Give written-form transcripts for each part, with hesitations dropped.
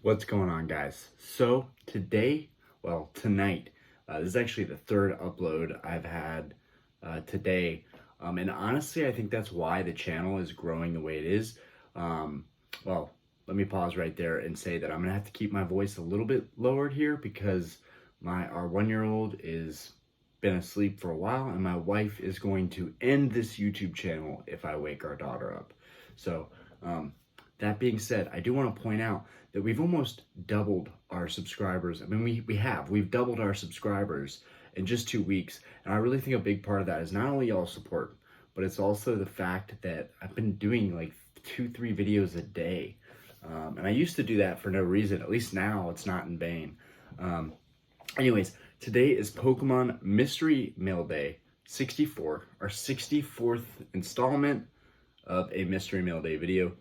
What's going on, guys? So tonight, this is actually the third upload I've had today. And honestly, I think that's why the channel is growing the way it is. Um, well, Let me pause right there and say that I'm gonna have to keep my voice a little bit lowered here because our 1-year-old is been asleep for a while, and my wife is going to end this YouTube channel if I wake our daughter up. So, that being said, I do want to point out that we've almost doubled our subscribers. I mean, we've doubled our subscribers in just 2 weeks. And I really think a big part of that is not only y'all support, but it's also the fact that I've been doing like 2-3 videos a day. And I used to do that for no reason. At least now it's not in vain. Anyways, today is Pokemon Mystery Mail Day 64, our 64th installment of a Mystery Mail Day video.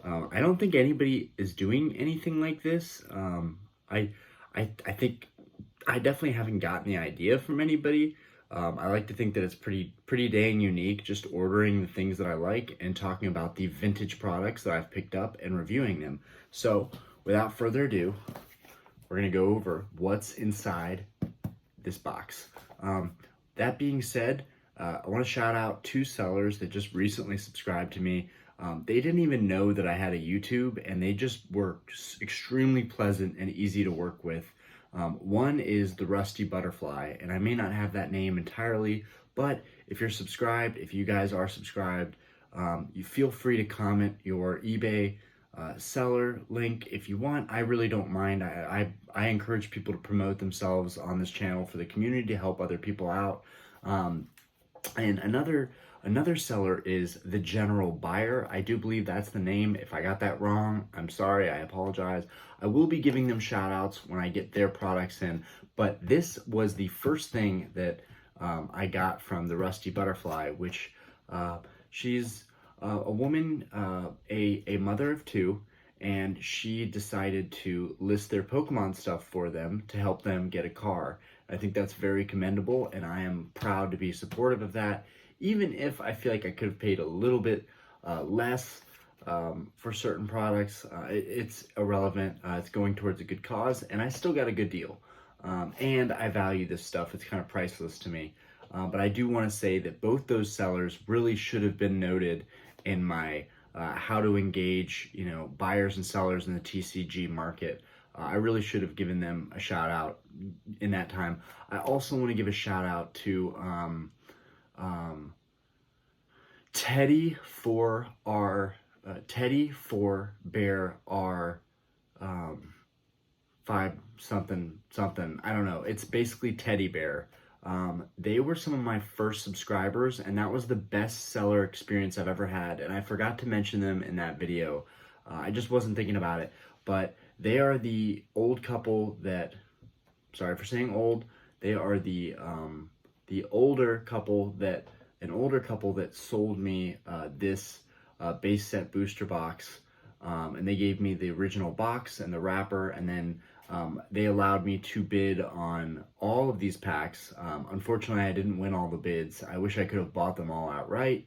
I don't think anybody is doing anything like this. I think I definitely haven't gotten the idea from anybody. I like to think that it's pretty dang unique, just ordering the things that I like and talking about the vintage products that I've picked up and reviewing them. So without further ado, we're gonna go over what's inside this box. That being said, I want to shout out 2 sellers that just recently subscribed to me. They didn't even know that I had a YouTube, and they just were extremely pleasant and easy to work with. One is the Rusty Butterfly, and I may not have that name entirely, but if you're subscribed, if you guys are subscribed, you feel free to comment your eBay seller link if you want. I really don't mind. I encourage people to promote themselves on this channel for the community to help other people out. And another seller is the General Buyer. I do believe that's the name. If I got that wrong, I'm sorry, I apologize. I will be giving them shout outs when I get their products in, but this was the first thing that I got from the Rusty Butterfly, which she's a woman, a mother of 2, and she decided to list their Pokemon stuff for them to help them get a car. I think that's very commendable, and I am proud to be supportive of that, even if I feel like I could have paid a little bit less for certain products. It's irrelevant. It's going towards a good cause, and I still got a good deal. And I value this stuff. It's kind of priceless to me. But I do want to say that both those sellers really should have been noted in my how to engage, buyers and sellers in the TCG market. I really should have given them a shout out in that time. I also want to give a shout out to Teddy for Bear R 5 something. I don't know. It's basically Teddy Bear. They were some of my first subscribers, and that was the best seller experience I've ever had. And I forgot to mention them in that video. I just wasn't thinking about it. But they are the old couple that, sorry for saying old, they are the older couple that, an older couple that sold me this base set booster box. And they gave me the original box and the wrapper, and then they allowed me to bid on all of these packs. Unfortunately, I didn't win all the bids. I wish I could have bought them all outright.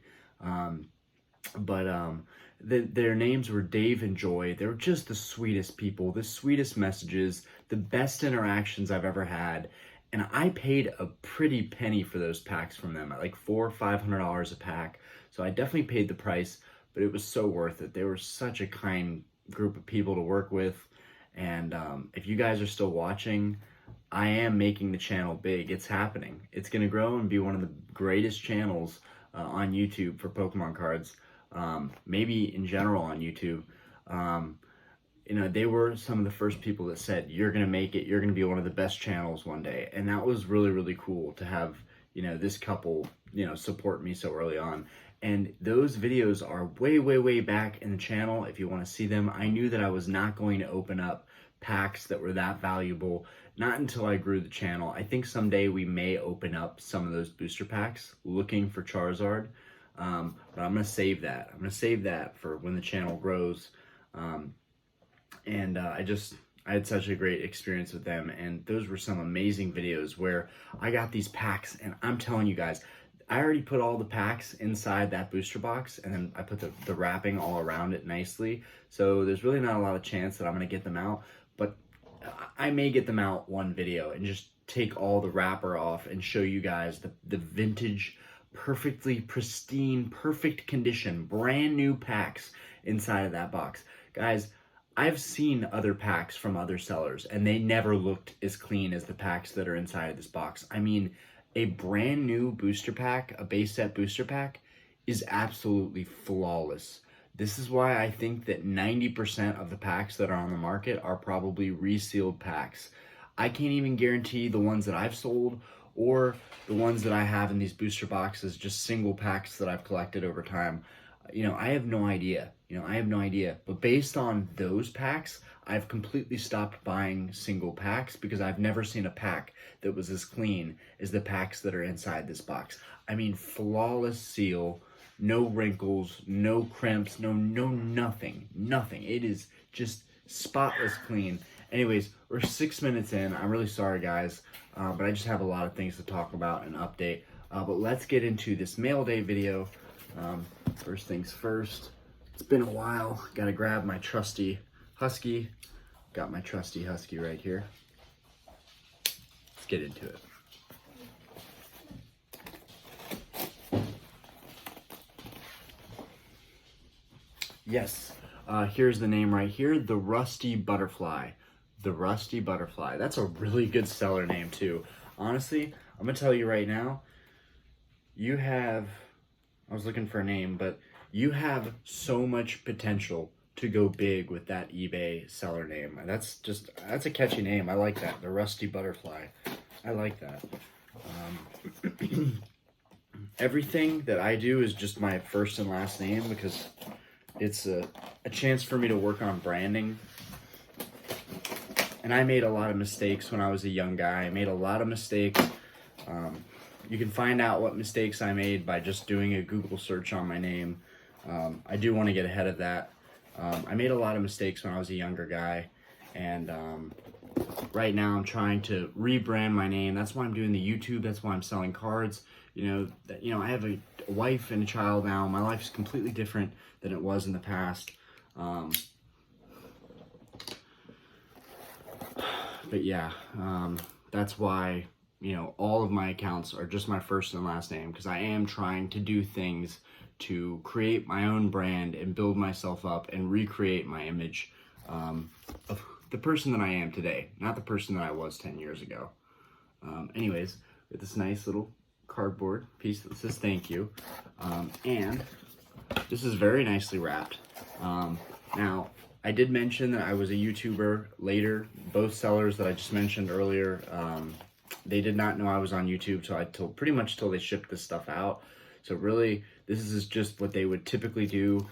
Their names were Dave and Joy. They were just the sweetest people, the sweetest messages, the best interactions I've ever had. And I paid a pretty penny for those packs from them, at like $400 or $500 a pack. So I definitely paid the price, but it was so worth it. They were such a kind group of people to work with. And if you guys are still watching, I am making the channel big. It's happening. It's going to grow and be one of the greatest channels on YouTube for Pokemon cards. Maybe in general on YouTube. They were some of the first people that said, you're going to make it, you're going to be one of the best channels one day. And that was really, really cool to have, this couple, support me so early on. And those videos are way, way, way back in the channel. If you want to see them, I knew that I was not going to open up packs that were that valuable, not until I grew the channel. I think someday we may open up some of those booster packs looking for Charizard. But I'm going to save that. I'm going to save that for when the channel grows. I had such a great experience with them, and those were some amazing videos where I got these packs, and I'm telling you guys, I already put all the packs inside that booster box, and then I put the wrapping all around it nicely, so there's really not a lot of chance that I'm going to get them out, but I may get them out one video and just take all the wrapper off and show you guys the vintage, perfectly pristine, perfect condition, brand new packs inside of that box. Guys, I've seen other packs from other sellers and they never looked as clean as the packs that are inside of this box. I mean, a brand new booster pack, a base set booster pack, is absolutely flawless. This is why I think that 90% of the packs that are on the market are probably resealed packs. I can't even guarantee the ones that I've sold or the ones that I have in these booster boxes, just single packs that I've collected over time. I have no idea. I have no idea. But based on those packs, I've completely stopped buying single packs because I've never seen a pack that was as clean as the packs that are inside this box. I mean, flawless seal, no wrinkles, no crimps, nothing. It is just spotless clean. Anyways, we're 6 minutes in. I'm really sorry, guys, but I just have a lot of things to talk about and update. But let's get into this mail day video. First things first, it's been a while. Gotta grab my trusty Husky. Got my trusty Husky right here. Let's get into it. Yes, here's the name right here, the Rusty Butterfly. The Rusty Butterfly. That's a really good seller name too. Honestly, I'm gonna tell you right now, I was looking for a name, but you have so much potential to go big with that eBay seller name. That's a catchy name. I like that, the Rusty Butterfly. I like that. Everything that I do is just my first and last name because it's a chance for me to work on branding. And I made a lot of mistakes when I was a young guy. I made a lot of mistakes. You can find out what mistakes I made by just doing a Google search on my name. I do want to get ahead of that. I made a lot of mistakes when I was a younger guy. And right now I'm trying to rebrand my name. That's why I'm doing the YouTube. That's why I'm selling cards. I have a wife and a child now. My life is completely different than it was in the past. But yeah, that's why, all of my accounts are just my first and last name because I am trying to do things to create my own brand and build myself up and recreate my image of the person that I am today, not the person that I was 10 years ago. Anyways, with this nice little cardboard piece that says thank you, and this is very nicely wrapped. Now, I did mention that I was a YouTuber later. Both sellers that I just mentioned earlier, they did not know I was on YouTube, so pretty much till they shipped this stuff out. So really, this is just what they would typically do.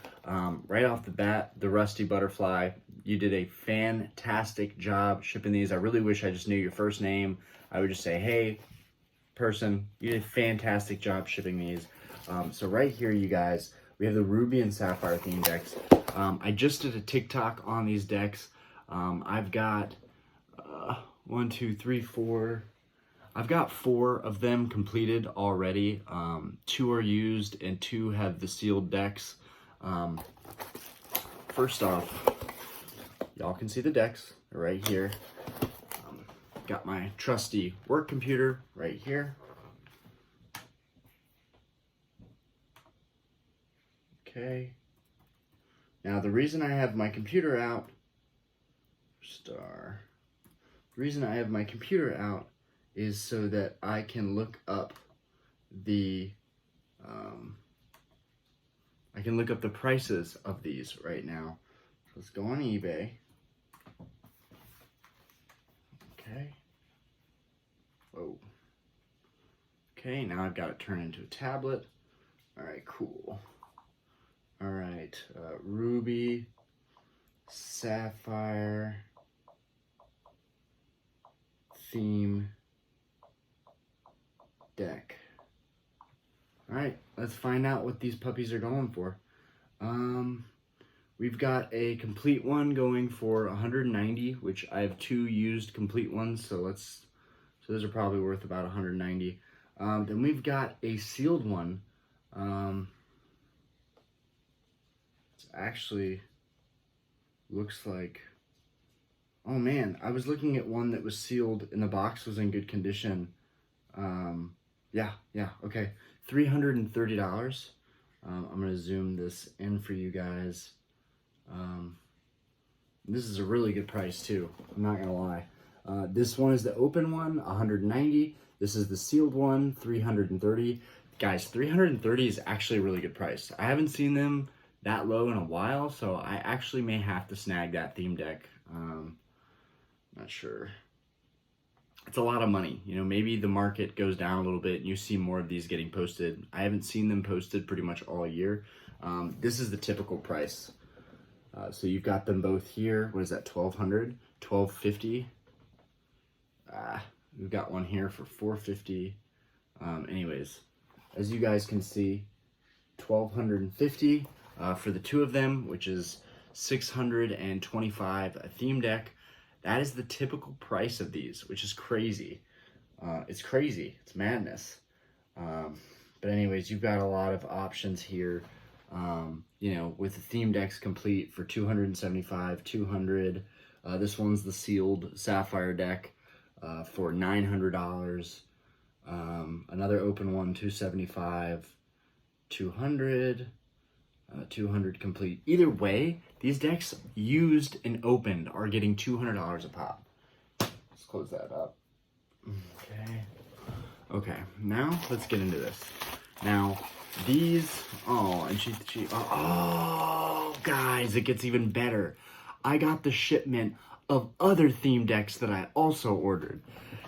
Right off the bat, the Rusty Butterfly, you did a fantastic job shipping these. I really wish I just knew your first name. I would just say, hey, person, you did a fantastic job shipping these. So right here, you guys, we have the Ruby and Sapphire theme decks. I just did a TikTok on these decks. I've got 1, 2, 3, 4. I've got 4 of them completed already. 2 are used and 2 have the sealed decks. First off, y'all can see the decks right here. Got my trusty work computer right here. Okay. Now the reason I have my computer out, is so that I can look up the prices of these right now. So let's go on eBay. Okay. Whoa. Okay, now I've got it turned into a tablet. All right, cool. All right, Ruby, Sapphire, theme, deck. All right, let's find out what these puppies are going for. We've got a complete one going for 190, which I have 2 used complete ones, so those are probably worth about 190. Then we've got a sealed one. It's actually looks like Oh man, I was looking at one that was sealed and the box was in good condition. Yeah, okay. $330. I'm gonna zoom this in for you guys. This is a really good price too, I'm not gonna lie. This one is the open one, 190. This is the sealed one, 330. Guys, 330 is actually a really good price. I haven't seen them that low in a while, so I actually may have to snag that theme deck. Not sure. It's a lot of money. You know, maybe the market goes down a little bit and you see more of these getting posted. I haven't seen them posted pretty much all year. This is the typical price. So you've got them both here. What is that, 1200, 1250? We've got one here for 450. Anyways, as you guys can see, 1250 for the two of them, which is 625 a theme deck. That is the typical price of these, which is crazy. It's crazy. It's madness. But anyways, you've got a lot of options here. You know, with the theme decks complete for 275, 200. This one's the sealed sapphire deck for $900. Another open one, 275, 200. 200 complete. Either way, these decks used and opened are getting $200 a pop. Let's close that up. Okay, now let's get into this. Now, these, guys, it gets even better. I got the shipment of other theme decks that I also ordered.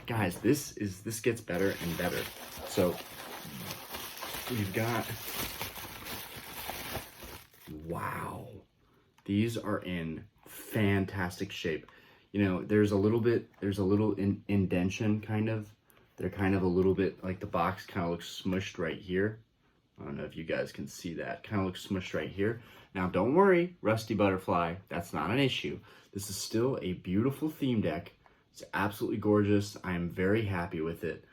Guys, this gets better and better. So, we've got, wow, these are in fantastic shape. You know, there's a little indentation kind of. They're kind of a little bit, like the box kind of looks smushed right here. I don't know if you guys can see that. Kind of looks smushed right here. Now, don't worry, Rusty Butterfly, that's not an issue. This is still a beautiful theme deck. It's absolutely gorgeous. I am very happy with it.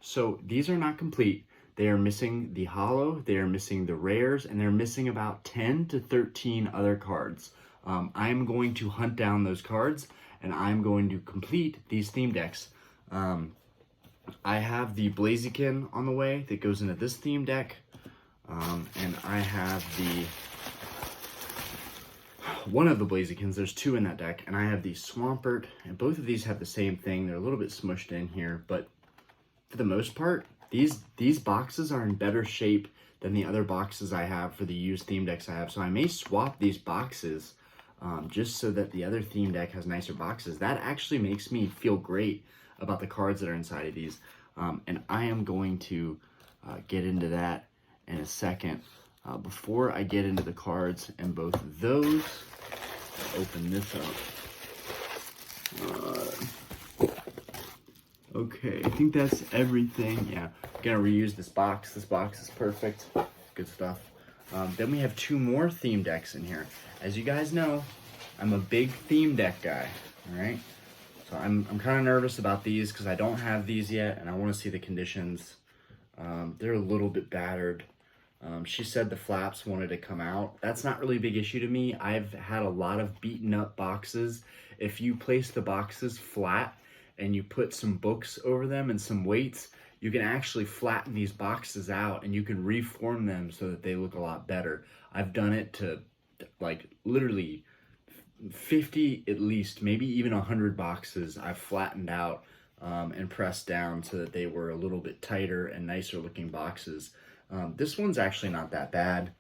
So these are not complete. They are missing the holo, they are missing the rares, and they're missing about 10 to 13 other cards. I'm going to hunt down those cards, and I'm going to complete these theme decks. I have the Blaziken on the way that goes into this theme deck, and I have one of the Blazikens. There's two in that deck, and I have the Swampert, and both of these have the same thing. They're a little bit smushed in here, but for the most part, these boxes are in better shape than the other boxes I have for the used theme decks I have. So I may swap these boxes just so that the other theme deck has nicer boxes. That actually makes me feel great about the cards that are inside of these. And I am going to get into that in a second. Before I get into the cards and both of those, I'll open this up. Okay, I think that's everything. Yeah, I'm gonna reuse this box. This box is perfect. Good stuff. Then we have two more theme decks in here. As you guys know, I'm a big theme deck guy, all right? So I'm kind of nervous about these because I don't have these yet, and I want to see the conditions. They're a little bit battered. She said the flaps wanted to come out. That's not really a big issue to me. I've had a lot of beaten up boxes. If you place the boxes flat and you put some books over them and some weights, you can actually flatten these boxes out and you can reform them so that they look a lot better. I've done it to like literally 50 at least, maybe even 100 boxes I've flattened out and pressed down so that they were a little bit tighter and nicer looking boxes. This one's actually not that bad.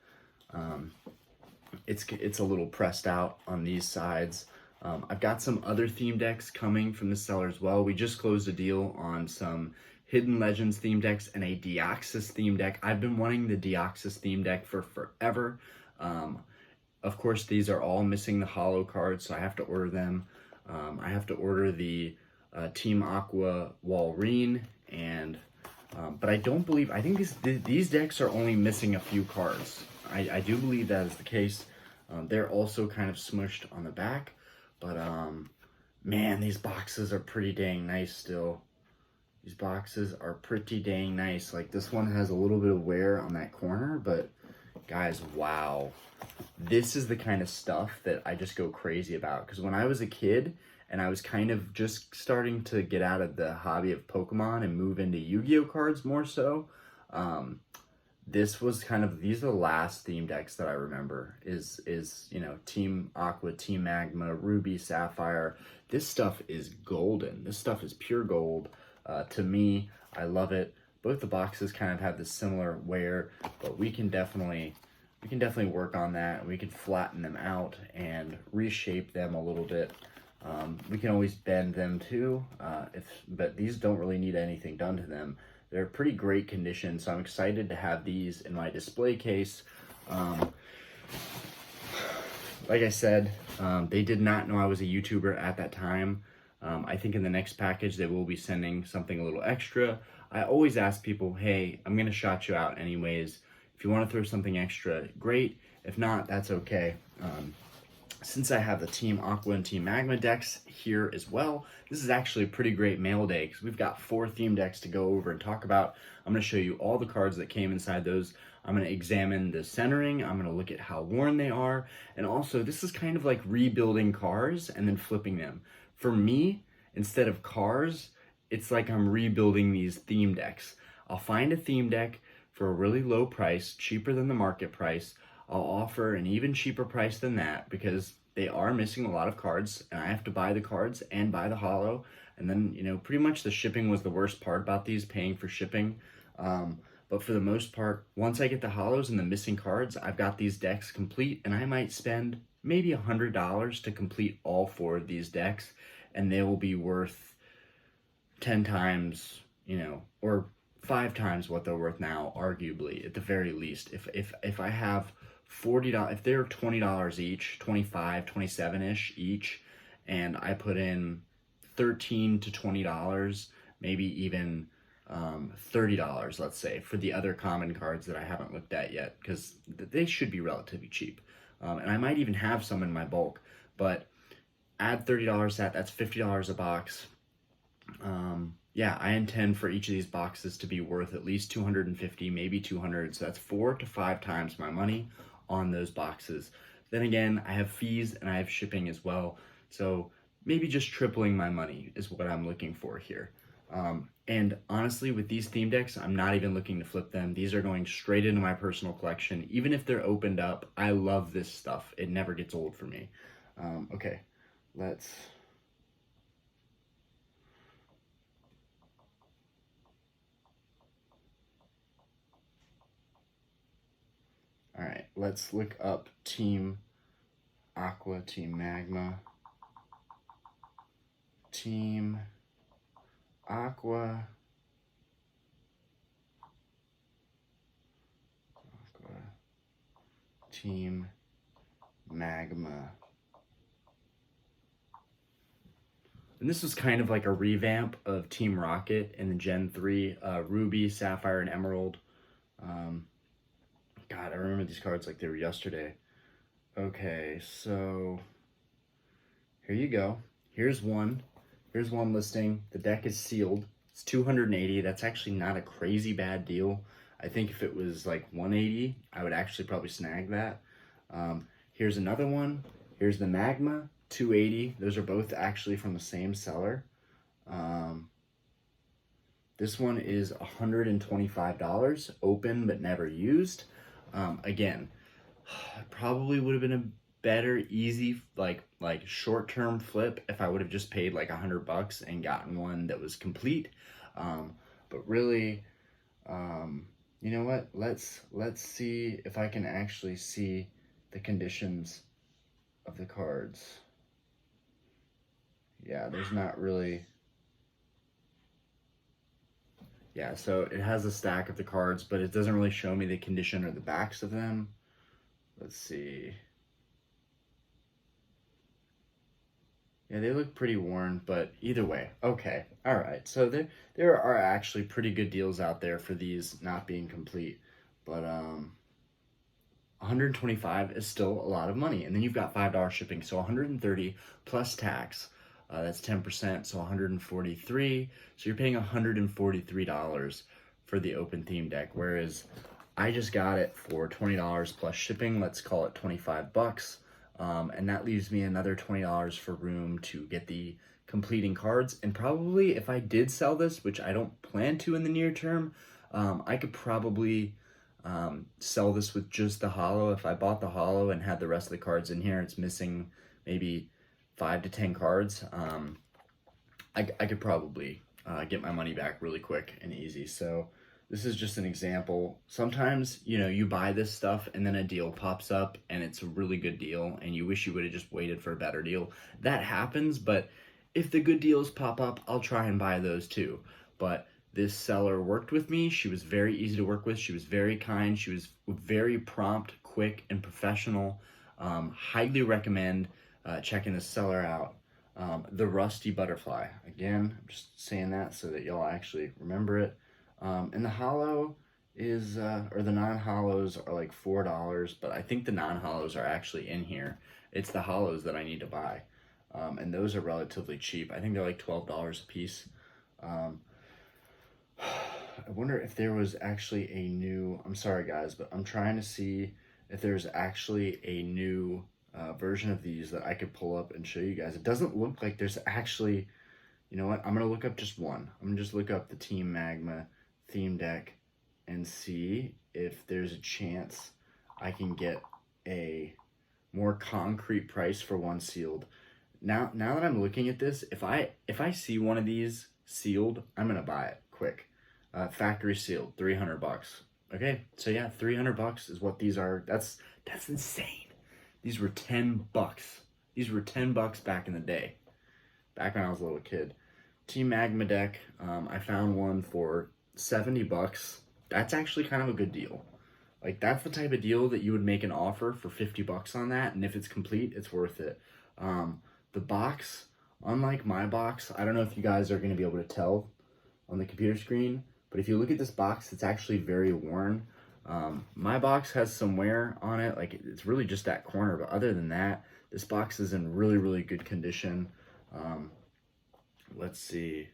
It's a little pressed out on these sides. I've got some other theme decks coming from the seller as well. We just closed a deal on some Hidden Legends theme decks and a Deoxys theme deck. I've been wanting the Deoxys theme deck for forever. Of course, these are all missing the holo cards, so I have to order them. I have to order the Team Aqua Walrein, and but I think these decks are only missing a few cards. I do believe that is the case. They're also kind of smushed on the back, but man, these boxes are pretty dang nice still. These boxes are pretty dang nice. Like this one has a little bit of wear on that corner, but Guys, wow. This is the kind of stuff that I just go crazy about. Because when I was a kid and I was kind of just starting to get out of the hobby of Pokemon and move into Yu-Gi-Oh cards more so, this was kind of, these are the last theme decks that I remember is you know, Team Aqua, Team Magma, Ruby, Sapphire. This stuff is golden. This stuff is pure gold. To me, I love it. Both the boxes kind of have this similar wear, but we can definitely work on that. We can flatten them out and reshape them a little bit. We can always bend them too, but these don't really need anything done to them. They're pretty great condition, so I'm excited to have these in my display case. Like I said, they did not know I was a YouTuber at that time. I think in the next package they will be sending something a little extra. I always ask people, hey, I'm gonna shout you out anyways. If you want to throw something extra, great. If not, that's okay. Since I have the Team Aqua and Team Magma decks here as well, this is actually a pretty great mail day because we've got 4 theme decks to go over and talk about. I'm going to show you all the cards that came inside those. I'm going to examine the centering. I'm going to look at how worn they are. And also, this is kind of like rebuilding cars and then flipping them. For me, instead of cars, it's like I'm rebuilding these theme decks. I'll find a theme deck for a really low price, cheaper than the market price. I'll offer an even cheaper price than that because they are missing a lot of cards and I have to buy the cards and buy the holo. And then, you know, pretty much the shipping was the worst part about these, paying for shipping. But for the most part, once I get the holos and the missing cards, I've got these decks complete and I might spend maybe $100 to complete all 4 of these decks and they will be worth 10 times, you know, or 5 times what they're worth now, arguably, at the very least. If I have $40, if they're $20 each, 25, 27-ish each, and I put in $13 to $20, maybe even $30, let's say, for the other common cards that I haven't looked at yet, because they should be relatively cheap. And I might even have some in my bulk, but add $30 to that, that's $50 a box. Yeah, I intend for each of these boxes to be worth at least 250, maybe 200, so that's 4 to 5 times my money on those boxes. Then again, I have fees and I have shipping as well, so maybe just tripling my money is what I'm looking for here. And honestly, with these theme decks, I'm not even looking to flip them. These are going straight into my personal collection. Even if they're opened up, I love this stuff. It never gets old for me. Okay, let's... All right, let's look up Team Aqua, Team Magma, Team Aqua, Team Magma. And this was kind of like a revamp of Team Rocket in the Gen 3, Ruby, Sapphire, and Emerald. God, I remember these cards like they were yesterday. Okay, so here you go. Here's one listing. The deck is sealed. It's 280. That's actually not a crazy bad deal. I think if it was like 180, I would actually probably snag that. Here's another one. Here's the Magma, 280. Those are both actually from the same seller. This one is $125, open but never used. Again, probably would have been a better, easy, like short-term flip if I would have just paid like $100 and gotten one that was complete. But really, you know what? Let's see if I can actually see the conditions of the cards. Yeah, there's not really... Yeah, so it has a stack of the cards, but it doesn't really show me the condition or the backs of them. Let's see. Yeah, they look pretty worn, but either way, okay. All right, so there are actually pretty good deals out there for these not being complete, but 125 is still a lot of money, and then you've got $5 shipping, so 130 plus tax. That's 10%, so 143. So you're paying $143 for the open theme deck, whereas I just got it for $20 plus shipping. Let's call it 25 bucks. And that leaves me another $20 for room to get the completing cards. And probably if I did sell this, which I don't plan to in the near term, I could probably sell this with just the holo. If I bought the holo and had the rest of the cards in here, it's missing maybe 5 to 10 cards. I could probably get my money back really quick and easy. So this is just an example. Sometimes, you know, you buy this stuff and then a deal pops up and it's a really good deal and you wish you would have just waited for a better deal. That happens, but if the good deals pop up, I'll try and buy those too. But this seller worked with me. She was very easy to work with. She was very kind. She was very prompt, quick, and professional. Highly recommend checking this seller out. The Rusty Butterfly. Again, I'm just saying that so that y'all actually remember it. And the holo is, or the non-holos are like $4, but I think the non-holos are actually in here. It's the holos that I need to buy. And those are relatively cheap. I think they're like $12 a piece. I wonder if there was actually a new, I'm sorry guys, but I'm trying to see if there's actually a new version of these that I could pull up and show you guys. It doesn't look like there's actually, you know what, I'm gonna look up just one. I'm gonna just look up the Team Magma theme deck and see if there's a chance I can get a more concrete price for one sealed. Now that I'm looking at this, if I see one of these sealed, I'm gonna buy it quick. Factory sealed, 300 bucks. Okay, so yeah, 300 bucks is what these are. That's insane. These were 10 bucks. These were 10 bucks back in the day, back when I was a little kid. Team Magma deck, I found one for 70 bucks. That's actually kind of a good deal. Like, that's the type of deal that you would make an offer for 50 bucks on that, and if it's complete, it's worth it. The box, unlike my box, I don't know if you guys are going to be able to tell on the computer screen, but if you look at this box, it's actually very worn. My box has some wear on it, like it's really just that corner, but other than that, this box is in really, really good condition. Let's see.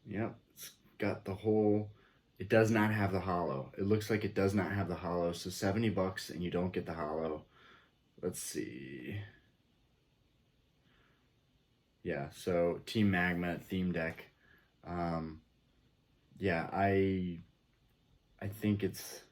Yep, it's got the whole, it does not have the holo. It looks like it does not have the holo, so 70 bucks and you don't get the holo. Let's see. Yeah, so Team Magma theme deck. Yeah, I think it's,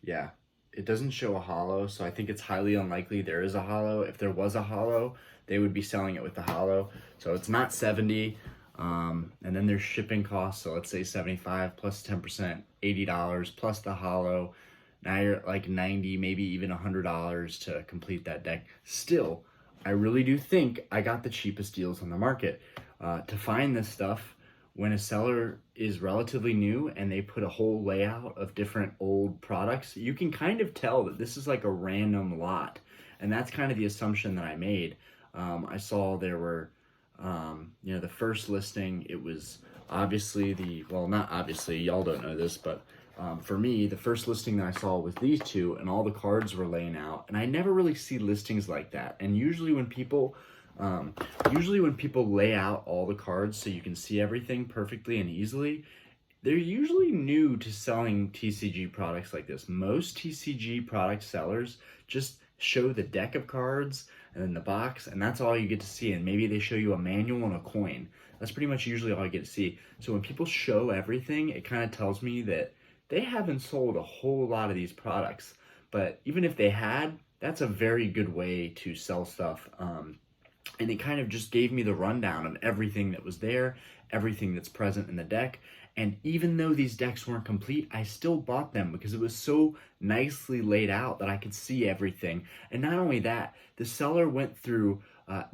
yeah, it doesn't show a holo, so I think it's highly unlikely there is a holo. If there was a holo, they would be selling it with the holo. So it's not 70, and then there's shipping costs, so let's say 75 plus 10%, $80 plus the holo. Now you're at like 90, maybe even $100 to complete that deck. Still, I really do think I got the cheapest deals on the market. To find this stuff, when a seller is relatively new and they put a whole layout of different old products, you can kind of tell that this is like a random lot. And that's kind of the assumption that I made. I saw there were, you know, the first listing, it was obviously well, not obviously, y'all don't know this, but for me, the first listing that I saw was these two and all the cards were laying out. And I never really see listings like that. And usually when people lay out all the cards so you can see everything perfectly and easily, they're usually new to selling TCG products like this. Most TCG product sellers just show the deck of cards and then the box, and that's all you get to see. And maybe they show you a manual and a coin. That's pretty much usually all you get to see. So when people show everything, it kind of tells me that they haven't sold a whole lot of these products. But even if they had, that's a very good way to sell stuff. And it kind of just gave me the rundown of everything that was there, everything that's present in the deck. And even though these decks weren't complete, I still bought them because it was so nicely laid out that I could see everything. And not only that, the seller went through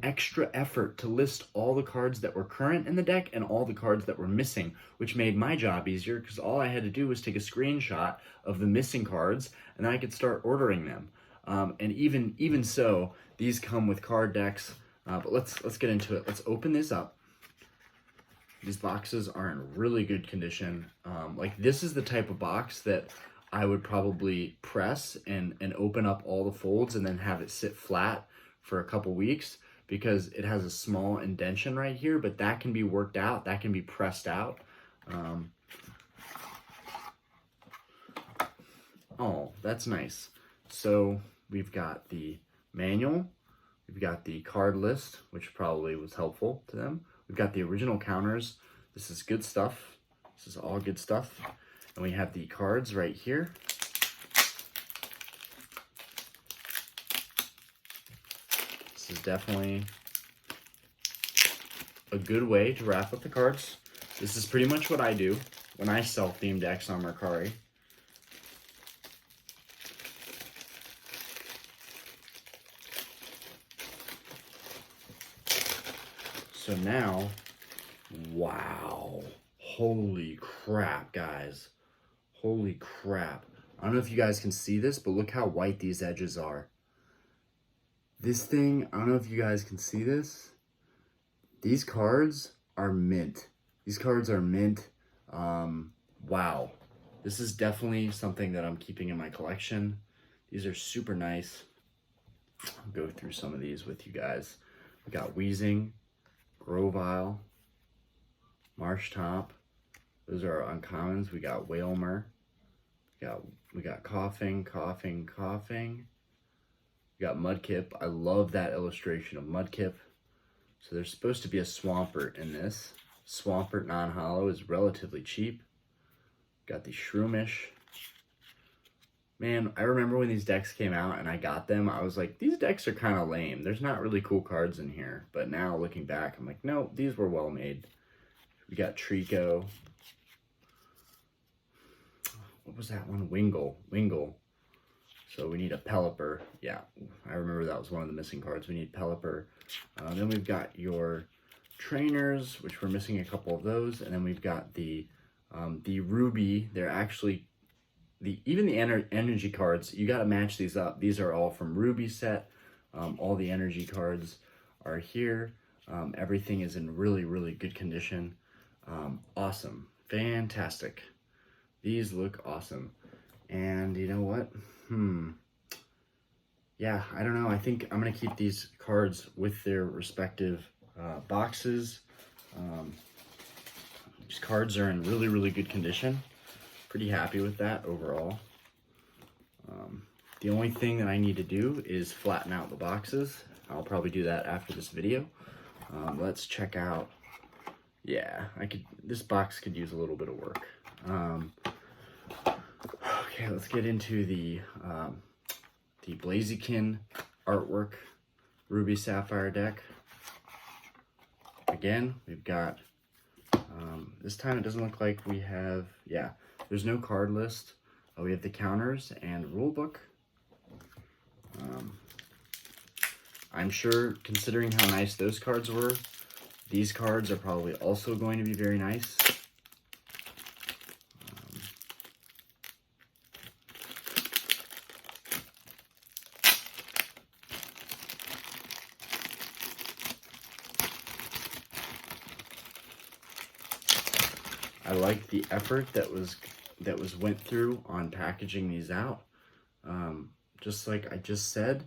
extra effort to list all the cards that were current in the deck and all the cards that were missing, which made my job easier because all I had to do was take a screenshot of the missing cards and then I could start ordering them. And even so, these come with card decks. But let's get into it. Let's open this up. These boxes are in really good condition. Like, this is the type of box that I would probably press and open up all the folds and then have it sit flat for a couple weeks because it has a small indentation right here, but that can be worked out. That can be pressed out. Oh, that's nice. So we've got the manual, we've got the card list, which probably was helpful to them. We've got the original counters. This is good stuff. This is all good stuff. And we have the cards right here. This is definitely a good way to wrap up the cards. This is pretty much what I do when I sell themed decks on Mercari. So now, wow, holy crap, guys. Holy crap. I don't know if you guys can see this, but look how white these edges are. This thing, I don't know if you guys can see this. These cards are mint. These cards are mint. Wow. This is definitely something that I'm keeping in my collection. These are super nice. I'll go through some of these with you guys. We got Wheezing, Grovyle, Marsh Top. Those are our uncommons. We got Whalmer. We got Coughing. We got Mudkip. I love that illustration of Mudkip. So there's supposed to be a Swampert in this. Swampert non-hollow is relatively cheap. Got the Shroomish. Man, I remember when these decks came out and I got them, I was like, these decks are kind of lame. There's not really cool cards in here. But now looking back, I'm like, no, these were well made. We got Trico. What was that one? Wingle. So we need a Pelipper. Yeah, I remember that was one of the missing cards. We need Pelipper. Then we've got your trainers, which we're missing a couple of those. And then we've got the Ruby. They're actually... even the energy cards, you got to match these up. These are all from Ruby set. All the energy cards are here. Everything is in really, really good condition. Awesome. Fantastic. These look awesome. And you know what? Yeah, I don't know. I think I'm going to keep these cards with their respective boxes. These cards are in really, really good condition. Pretty happy with that overall. The only thing that I need to do is flatten out the boxes. I'll probably do that after this video. Let's check out. Yeah, this box could use a little bit of work. Okay, let's get into the blaziken artwork Ruby Sapphire deck. Again, we've got this time it doesn't look like we have, yeah, there's no card list. We have the counters and rule book. I'm sure, considering how nice those cards were, these cards are probably also going to be very nice. I like the effort that went through on packaging these out. Just like I just said,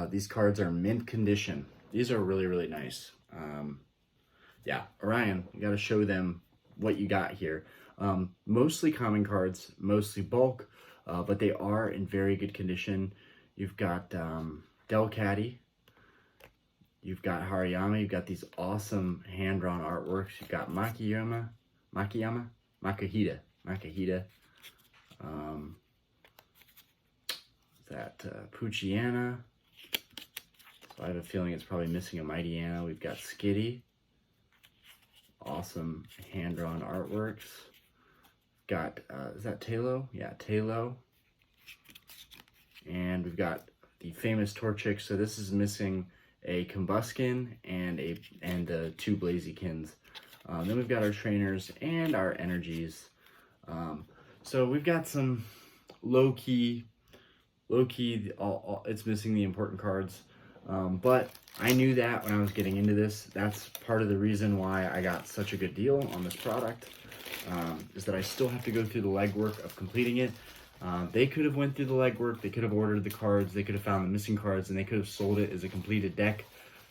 these cards are mint condition. These are really, really nice. Yeah, Orion, you got to show them what you got here. Mostly common cards, mostly bulk, but they are in very good condition. You've got Delcatty. You've got Hariyama. You've got these awesome hand-drawn artworks. You've got Makihita. Poochiana. So I have a feeling it's probably missing a Mightyana. We've got Skitty. Awesome hand-drawn artworks. Got, is that Talo? Yeah, Talo. And we've got the famous Torchic. So this is missing a Combuskin and two Blazikens. Then we've got our trainers and our energies. So we've got some low-key, it's missing the important cards. But I knew that when I was getting into this. That's part of the reason why I got such a good deal on this product, is that I still have to go through the legwork of completing it. They could have went through the legwork, they could have ordered the cards, they could have found the missing cards, and they could have sold it as a completed deck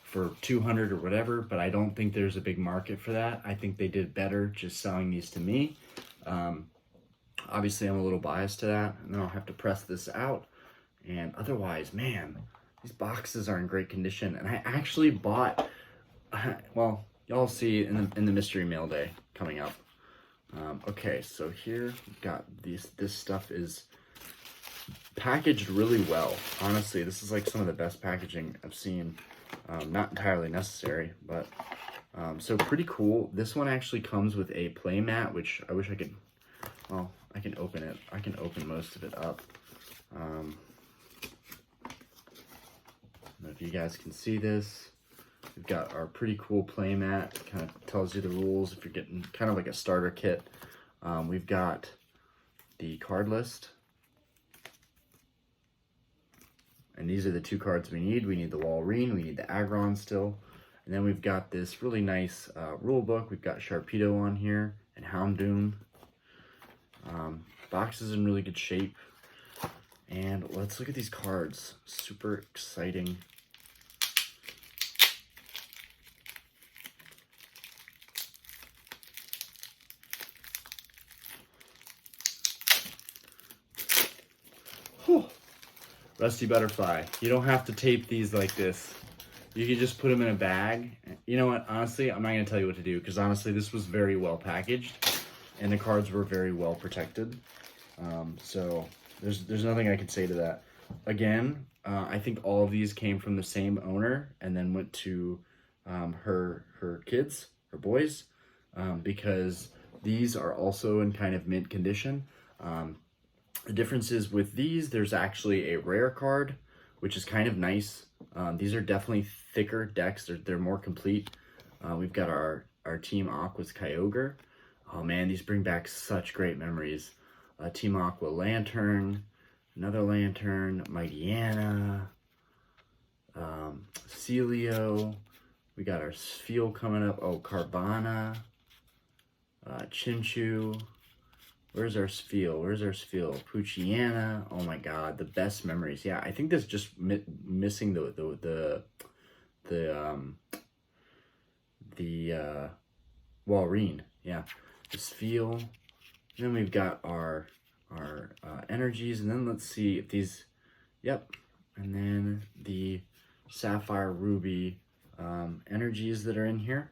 for 200 or whatever, but I don't think there's a big market for that. I think they did better just selling these to me. Obviously, I'm a little biased to that, and then I'll have to press this out. And otherwise, man, these boxes are in great condition. And I actually bought, well, y'all see in the mystery mail day coming up. Okay, so here we've got this stuff is packaged really well. Honestly, this is like some of the best packaging I've seen. Not entirely necessary, but so pretty cool. This one actually comes with a play mat, which I wish I could, well, I can open it. I can open most of it up. I don't know if you guys can see this. We've got our pretty cool play mat. Kind of tells you the rules if you're getting kind of like a starter kit. We've got the card list. And these are the 2 cards we need. We need the Walrein, we need the Aggron still. And then we've got this really nice rule book. We've got Sharpedo on here and Houndoom. Box is in really good shape. And let's look at these cards. Super exciting. Whew. Rusty Butterfly. You don't have to tape these like this. You can just put them in a bag. You know what? Honestly, I'm not going to tell you what to do, because honestly, this was very well packaged and the cards were very well protected. So there's nothing I could say to that. Again, I think all of these came from the same owner and then went to her kids, her boys, because these are also in kind of mint condition. The difference is with these, there's actually a rare card, which is kind of nice. These are definitely thicker decks. They're more complete. We've got our Team Aqua's Kyogre. Oh man, these bring back such great memories. Team Aqua Lantern, another Lantern, Mightyena, Celio. We got our Sfeel coming up. Oh, Carvana, Chinchu. Where's our Sfeel? Where's our Sfeel? Poochyena. Oh my god, the best memories. Yeah, I think that's just missing the Walrein. Yeah, the Sfeel. And then we've got our energies, and then let's see if these. Yep, and then the Sapphire Ruby energies that are in here.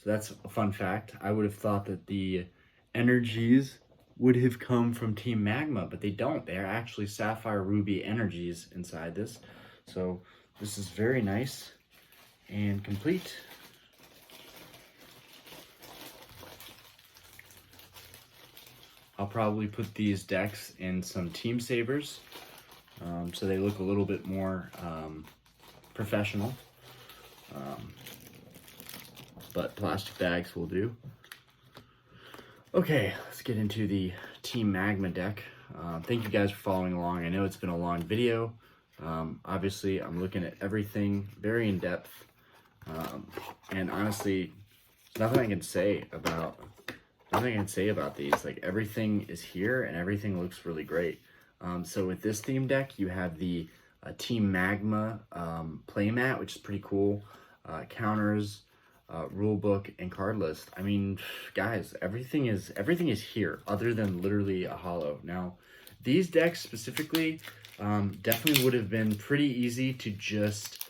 So that's a fun fact. I would have thought that the energies would have come from Team Magma, but they don't. They are actually Sapphire Ruby energies inside this. So this is very nice and complete. I'll probably put these decks in some Team Savers, so they look a little bit more professional. But plastic bags will do. Okay, let's get into the Team Magma deck. Thank you guys for following along. I know it's been a long video. Obviously, I'm looking at everything very in depth. And honestly, nothing I can say about these. Like, everything is here and everything looks really great. So with this theme deck, you have the Team Magma playmat, which is pretty cool. Counters, rule book, and card list. I mean, guys, everything is here other than literally a holo. Now, these decks specifically definitely would have been pretty easy to just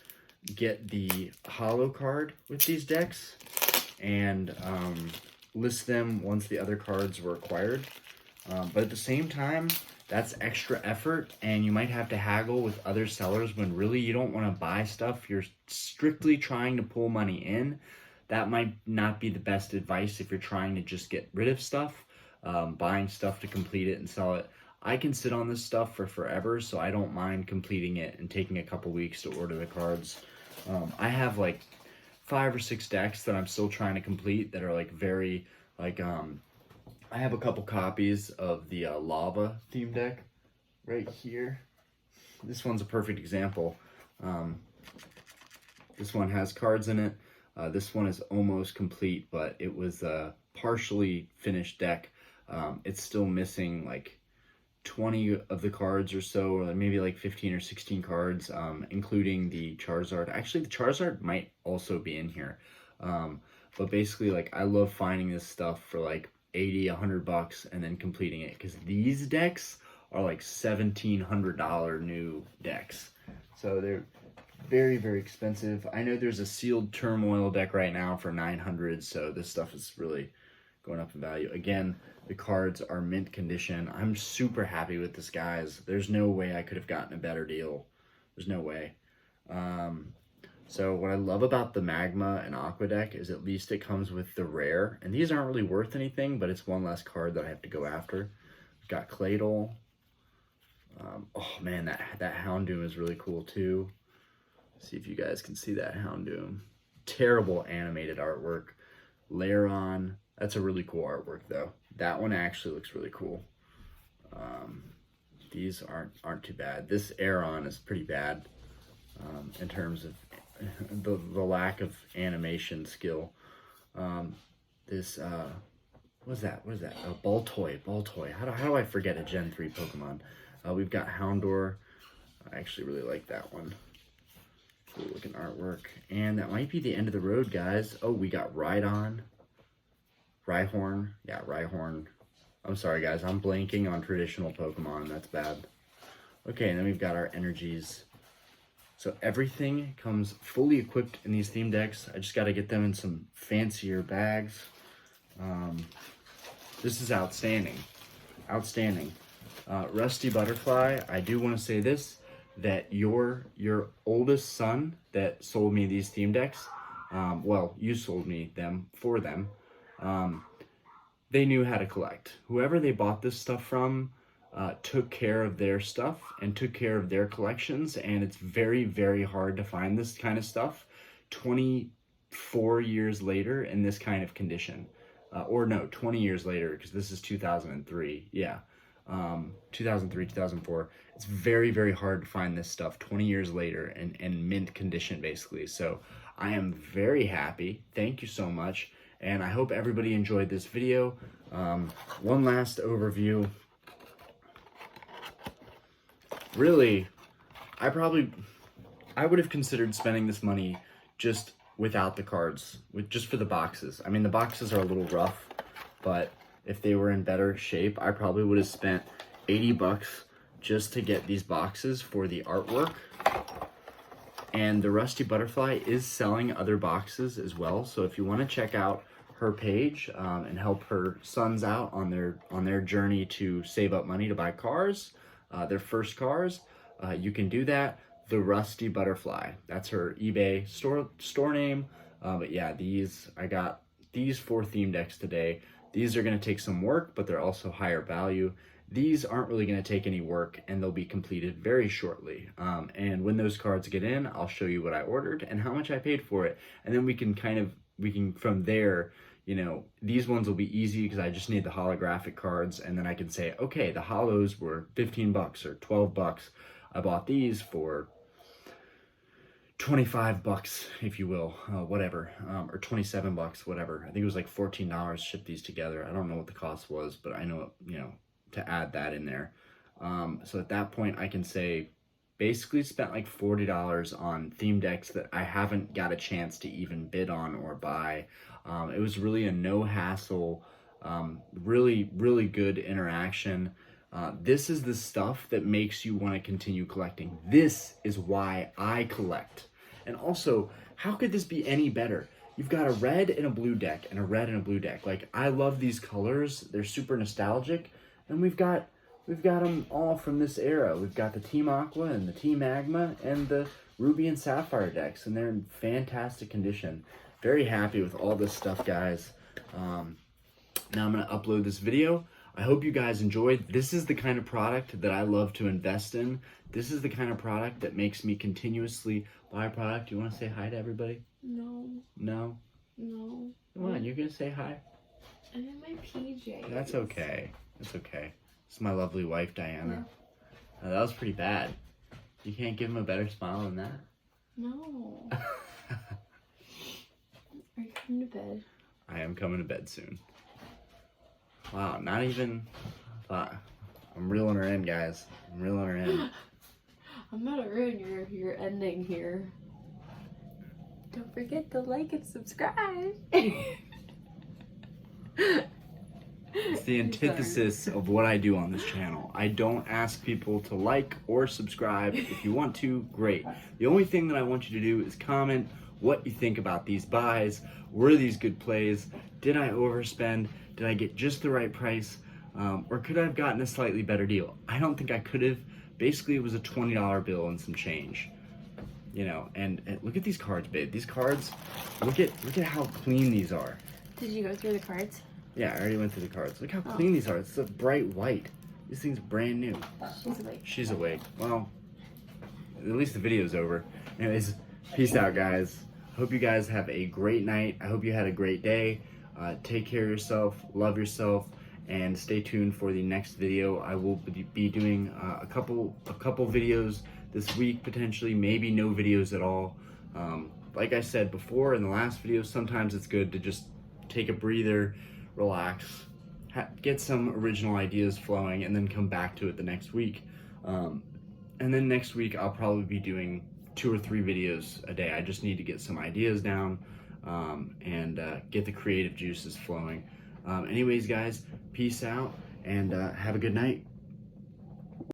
get the holo card with these decks and list them once the other cards were acquired. But at the same time, that's extra effort, and you might have to haggle with other sellers when really you don't want to buy stuff. You're strictly trying to pull money in. That might not be the best advice if you're trying to just get rid of stuff, buying stuff to complete it and sell it. I can sit on this stuff for forever, so I don't mind completing it and taking a couple weeks to order the cards. I have like 5 or 6 decks that I'm still trying to complete that are like very, like, I have a couple copies of the lava theme deck right here. This one's a perfect example. This one has cards in it. This one is almost complete, but it was a partially finished deck. It's still missing like 20 of the cards or so, or maybe like 15 or 16 cards, including the Charizard. Actually, the Charizard might also be in here. But basically, like, I love finding this stuff for like $80, $100, and then completing it. Because these decks are like $1,700 new decks. So they're very, very expensive. I know there's a sealed turmoil deck right now for $900, so this stuff is really going up in value. Again, the cards are mint condition. I'm super happy with this, guys. There's no way I could have gotten a better deal. There's no way. So what I love about the Magma and Aqua deck is at least it comes with the rare. And these aren't really worth anything, but it's one less card that I have to go after. We've got Claydol. Oh man, that Houndoom is really cool too. See if you guys can see that Houndoom. Terrible animated artwork. Lairon. That's a really cool artwork though. That one actually looks really cool. These aren't too bad. This Aeron is pretty bad in terms of the lack of animation skill. This what is that? Oh, Baltoy. How do I forget a Gen 3 Pokemon? We've got Houndour. I actually really like that one. Cool looking artwork. And that might be the end of the road, guys. Oh, we got Rhydon. Rhyhorn. Yeah, Rhyhorn. I'm sorry, guys. I'm blanking on traditional Pokemon. That's bad. Okay, and then we've got our energies. So everything comes fully equipped in these theme decks. I just got to get them in some fancier bags. This is outstanding. Outstanding. Rusty Butterfly, I do want to say this, that your oldest son that sold me these theme decks, well, you sold me them for them, they knew how to collect. Whoever they bought this stuff from took care of their stuff and took care of their collections, and it's very, very hard to find this kind of stuff 24 years later in this kind of condition. Or no, 20 years later, because this is 2003. Yeah. 2003, 2004. It's very, very hard to find this stuff 20 years later in mint condition, basically. So I am very happy. Thank you so much. And I hope everybody enjoyed this video. One last overview. Really, I would have considered spending this money just without the cards, just for the boxes. I mean, the boxes are a little rough, but if they were in better shape, I probably would have spent $80 just to get these boxes for the artwork. And the Rusty Butterfly is selling other boxes as well. So if you want to check out her page and help her sons out on their journey to save up money to buy cars, their first cars, you can do that. The Rusty Butterfly. That's her eBay store name. But yeah, I got these 4 theme decks today. These are going to take some work, but they're also higher value. These aren't really going to take any work, and they'll be completed very shortly. And when those cards get in, I'll show you what I ordered and how much I paid for it. And then we can from there, you know, these ones will be easy because I just need the holographic cards, and then I can say, okay, the holos were $15 or $12. I bought these for $25, if you will, whatever, or $27, whatever. I think it was like $14 to ship these together. I don't know what the cost was, but I know, you know, to add that in there. So at that point, I can say basically spent like $40 on theme decks that I haven't got a chance to even bid on or buy. It was really a no hassle, really, really good interaction. This is the stuff that makes you want to continue collecting. This is why I collect. And also, how could this be any better? You've got a red and a blue deck and a red and a blue deck. Like, I love these colors. They're super nostalgic. And we've got them all from this era. We've got the Team Aqua and the Team Magma and the Ruby and Sapphire decks, and they're in fantastic condition. Very happy with all this stuff, guys. Now I'm going to upload this video. I hope you guys enjoyed. This is the kind of product that I love to invest in. This is the kind of product that makes me continuously buy product. You want to say hi to everybody? No. No? No. Come on, you're going to say hi? I'm in my PJs. That's okay. That's okay. This is my lovely wife, Diana. Yeah. That was pretty bad. You can't give him a better smile than that? No. Are you coming to bed? I am coming to bed soon. Wow, not even... I'm reeling her in, guys. I'm reeling her in. I'm gonna ruin your ending here. Don't forget to like and subscribe. the antithesis of what I do on this channel. I don't ask people to like or subscribe. If you want to, great. The only thing that I want you to do is comment what you think about these buys. Were these good plays? Did I overspend? Did I get just the right price? Or could I have gotten a slightly better deal? I don't think I could have. Basically, it was a $20 bill and some change. You know, and look at these cards, babe. These cards, look at how clean these are. Did you go through the cards? Yeah, I already went through the cards. Look how clean these are. It's a bright white. This thing's brand new. She's awake. She's awake. Well, at least the video's over. Anyways, peace out, guys. Hope you guys have a great night. I hope you had a great day. Take care of yourself. Love yourself. And stay tuned for the next video. I will be doing a couple videos this week, potentially, maybe no videos at all. Like I said before in the last video, sometimes it's good to just take a breather, relax, get some original ideas flowing, and then come back to it the next week. And then next week, I'll probably be doing 2 or 3 videos a day. I just need to get some ideas down and get the creative juices flowing. Anyways, guys, peace out and have a good night.